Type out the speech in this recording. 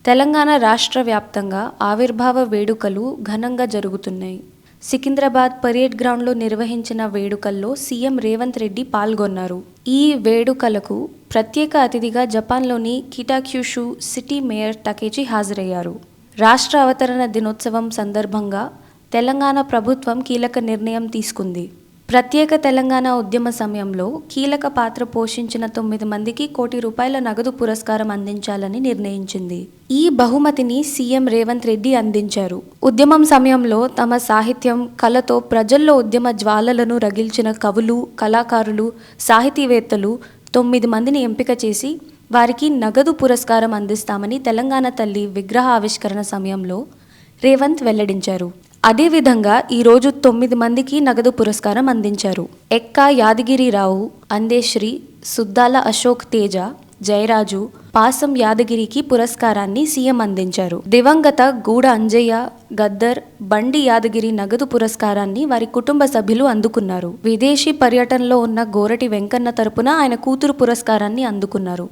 తెలంగాణ రాష్ట్ర వ్యాప్తంగా ఆవిర్భావ వేడుకలు ఘనంగా జరుగుతున్నాయి. సికింద్రాబాద్ పరేడ్ గ్రౌండ్లో నిర్వహించిన వేడుకల్లో సీఎం రేవంత్ రెడ్డి పాల్గొన్నారు. ఈ వేడుకలకు ప్రత్యేక అతిథిగా జపాన్లోని కిటాక్యుషు సిటీ మేయర్ టకేచి హాజరయ్యారు. రాష్ట్ర అవతరణ దినోత్సవం సందర్భంగా తెలంగాణ ప్రభుత్వం కీలక నిర్ణయం తీసుకుంది. ప్రత్యేక తెలంగాణ ఉద్యమ సమయంలో కీలక పాత్ర పోషించిన 9 మందికి ₹1,00,00,000 నగదు పురస్కారం అందించాలని నిర్ణయించింది. ఈ బహుమతిని సీఎం రేవంత్ రెడ్డి అందించారు. ఉద్యమం సమయంలో తమ సాహిత్యం, కళతో ప్రజల్లో ఉద్యమ జ్వాలలను రగిల్చిన కవులు, కళాకారులు, సాహితీవేత్తలు 9 మందిని ఎంపిక చేసి వారికి నగదు పురస్కారం అందిస్తామని తెలంగాణ తల్లి విగ్రహ ఆవిష్కరణ సమయంలో రేవంత్ వెల్లడించారు. అదేవిధంగా ఈరోజు 9 మందికి నగదు పురస్కారం అందించారు. ఎక్కా యాదగిరిరావు, అందేశ్రీ, సుద్దాల అశోక్ తేజ, జయరాజు, పాసం యాదగిరికి పురస్కారాన్ని సీఎం అందించారు. దివంగత గూడ అంజయ్య, గద్దర్, బండి యాదగిరి నగదు పురస్కారాన్ని వారి కుటుంబ సభ్యులు అందుకున్నారు. విదేశీ పర్యటనలో ఉన్న గోరటి వెంకన్న తరపున ఆయన కూతురు పురస్కారాన్ని అందుకున్నారు.